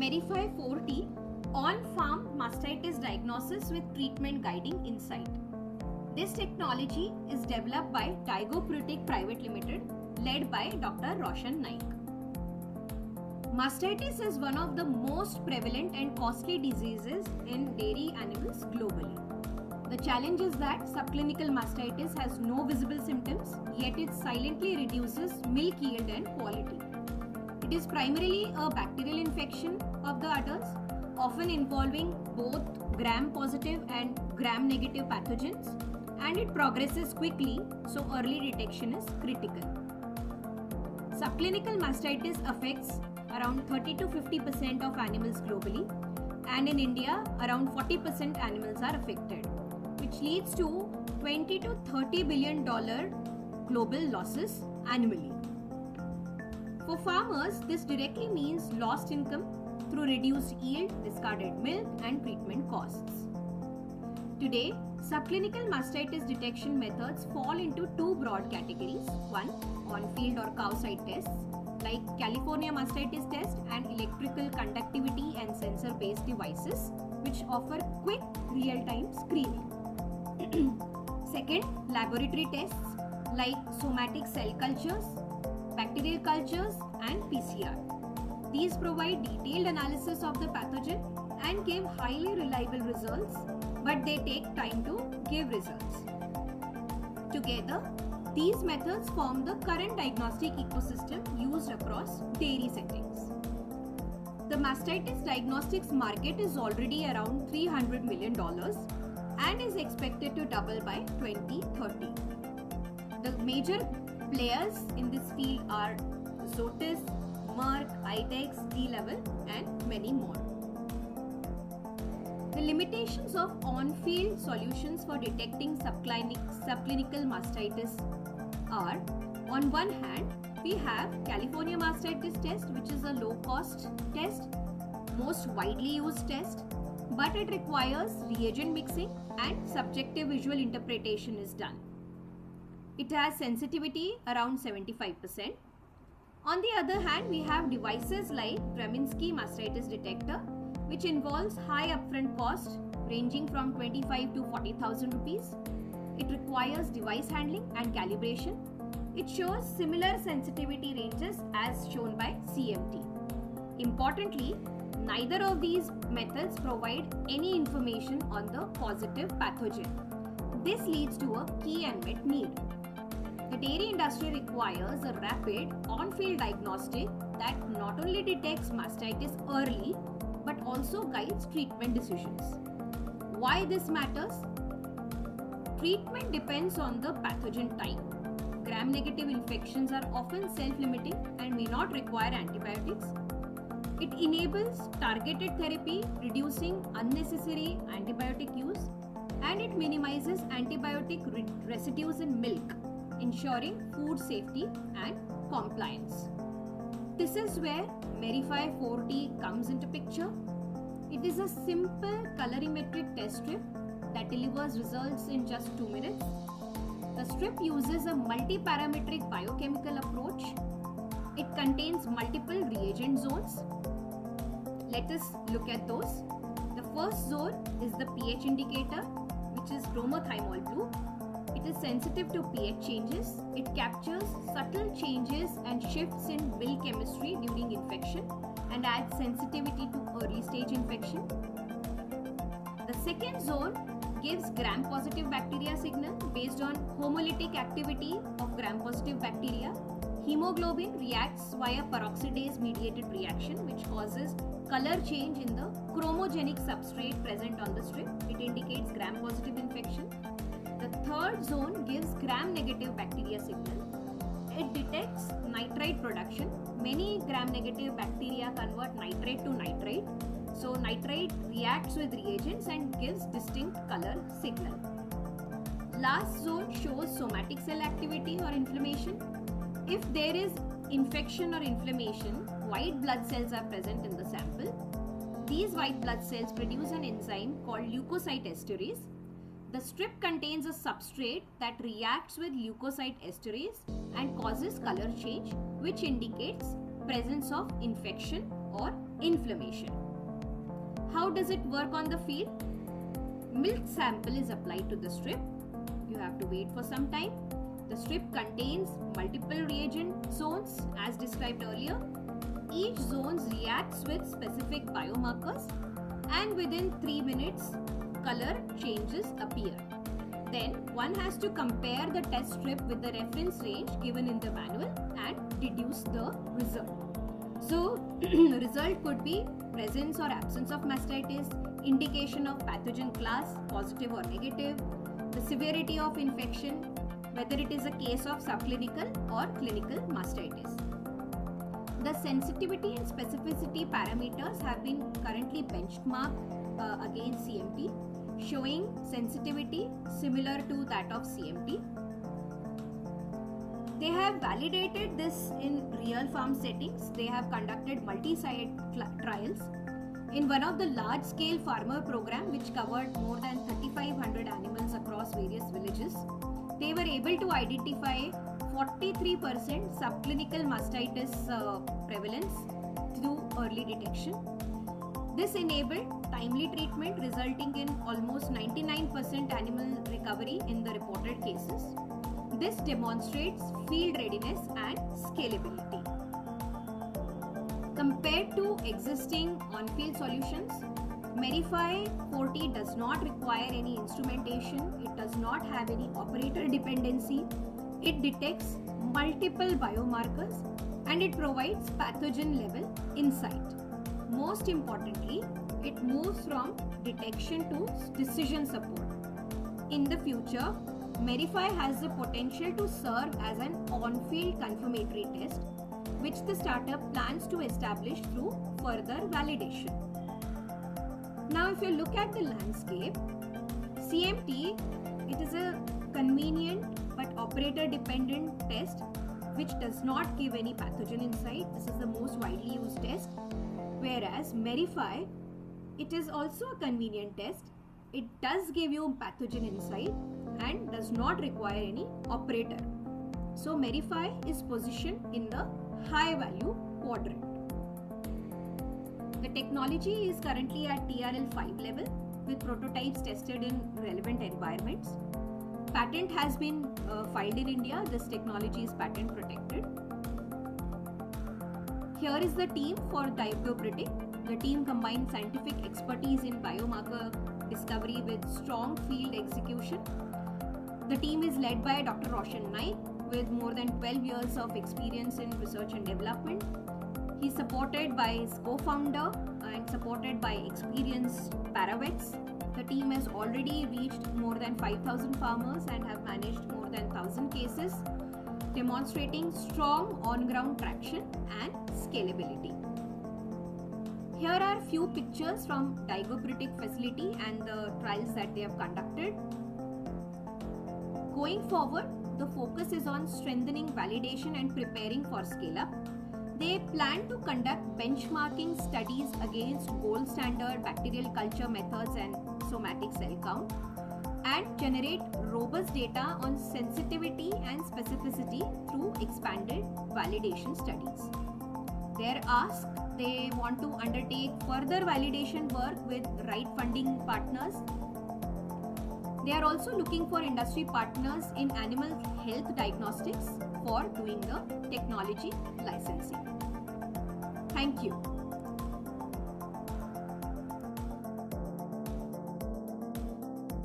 Merify 4T on-farm mastitis diagnosis with treatment guiding insight. This technology is developed by Tigo Protec Private Limited, led by Dr. Roshan Naik. Mastitis is one of the most prevalent and costly diseases in dairy animals globally. The challenge is that subclinical mastitis has no visible symptoms, yet it silently reduces milk yield and quality. It is primarily a bacterial infection of the udders, often involving both gram-positive and gram-negative pathogens, and it progresses quickly, so early detection is critical. Subclinical mastitis affects around 30 to 50% of animals globally, and in India, around 40% animals are affected, which leads to $20 to $30 billion global losses annually. For farmers, this directly means lost income through reduced yield, discarded milk, and treatment costs. Today, subclinical mastitis detection methods fall into two broad categories. One, on-field or cow side tests like California mastitis test and electrical conductivity and sensor-based devices which offer quick real-time screening. Second, laboratory tests like somatic cell cultures, bacterial cultures, and PCR. These provide detailed analysis of the pathogen and give highly reliable results, but they take time to give results. Together, these methods form the current diagnostic ecosystem used across dairy settings. The mastitis diagnostics market is already around $300 million and is expected to double by 2030. The major players in this field are Zoetis, Merck, IDEXX, D-Level, and many more. The limitations of on-field solutions for detecting subclinical mastitis are, on one hand, we have California mastitis test, which is a low-cost test, most widely used test, but it requires reagent mixing and subjective visual interpretation is done. It has sensitivity around 75%. On the other hand, we have devices like Draminsky mastitis detector, which involves high upfront cost ranging from 25 to 40,000 rupees. It requires device handling and calibration. It shows similar sensitivity ranges as shown by CMT. Importantly, neither of these methods provide any information on the causative pathogen. This leads to a key unmet need. The dairy industry requires a rapid on-field diagnostic that not only detects mastitis early but also guides treatment decisions. Why this matters? Treatment depends on the pathogen type. Gram-negative infections are often self-limiting and may not require antibiotics. It enables targeted therapy, reducing unnecessary antibiotic use, and it minimizes antibiotic residues in milk, ensuring food safety and compliance. This is where Merify 4T comes into picture. It is a simple colorimetric test strip that delivers results in just 2 minutes. The strip uses a multi-parametric biochemical approach. It contains multiple reagent zones. Let us look at those. The first zone is the pH indicator, which is bromothymol blue. It is sensitive to pH changes. It captures subtle changes and shifts in milk chemistry during infection and adds sensitivity to early stage infection. The second zone gives gram-positive bacteria signal based on homolytic activity of gram-positive bacteria. Hemoglobin reacts via peroxidase mediated reaction, which causes color change in the chromogenic substrate present on the strip. It indicates gram-positive infection. The third zone gives gram-negative bacteria signal. It detects nitrite production. Many gram-negative bacteria convert nitrate to nitrite. So nitrite reacts with reagents and gives distinct color signal. Last zone shows somatic cell activity or inflammation. If there is infection or inflammation, white blood cells are present in the sample. These white blood cells produce an enzyme called leukocyte esterase. The strip contains a substrate that reacts with leukocyte esterase and causes color change, which indicates presence of infection or inflammation. How does it work on the field? Milk sample is applied to the strip. You have to wait for some time. The strip contains multiple reagent zones as described earlier. Each zone reacts with specific biomarkers, and within 3 minutes, color changes appear. Then one has to compare the test strip with the reference range given in the manual and deduce the result. So, result could be presence or absence of mastitis, indication of pathogen class, positive or negative, the severity of infection, whether it is a case of subclinical or clinical mastitis. The sensitivity and specificity parameters have been currently benchmarked against CMT, showing sensitivity similar to that of CMT. They have validated this in real farm settings. They have conducted multi-site trials. In one of the large-scale farmer program which covered more than 3,500 animals across various villages, they were able to identify 43% subclinical mastitis prevalence through early detection. This enabled timely treatment, resulting in almost 99% animal recovery in the reported cases. This demonstrates field readiness and scalability. Compared to existing on-field solutions, Merify 40 does not require any instrumentation, it does not have any operator dependency, it detects multiple biomarkers, and it provides pathogen level insight. Most importantly, it moves from detection to decision support. In the future, Merify has the potential to serve as an on-field confirmatory test, which the startup plans to establish through further validation. Now, if you look at the landscape, CMT, it is a convenient but operator-dependent test which does not give any pathogen insight. This is the most widely used test. Whereas Merify, it is also a convenient test. It does give you pathogen insight and does not require any operator. So Merify is positioned in the high value quadrant. The technology is currently at TRL 5 level with prototypes tested in relevant environments. Patent has been filed in India. This technology is patent protected. Here is the team for DygoPredict. The team combines scientific expertise in biomarker discovery with strong field execution. The team is led by Dr. Roshan Naik with more than 12 years of experience in research and development. He is supported by his co-founder and supported by experienced paravets. The team has already reached more than 5,000 farmers and have managed more than 1,000 cases, demonstrating strong on-ground traction and scalability. Here are few pictures from DygoPredict facility and the trials that they have conducted. Going forward, the focus is on strengthening validation and preparing for scale-up. They plan to conduct benchmarking studies against gold standard bacterial culture methods and somatic cell count, and generate robust data on sensitivity and specificity through expanded validation studies. They're asked, they want to undertake further validation work with right funding partners. They are also looking for industry partners in animal health diagnostics for doing the technology licensing. Thank you.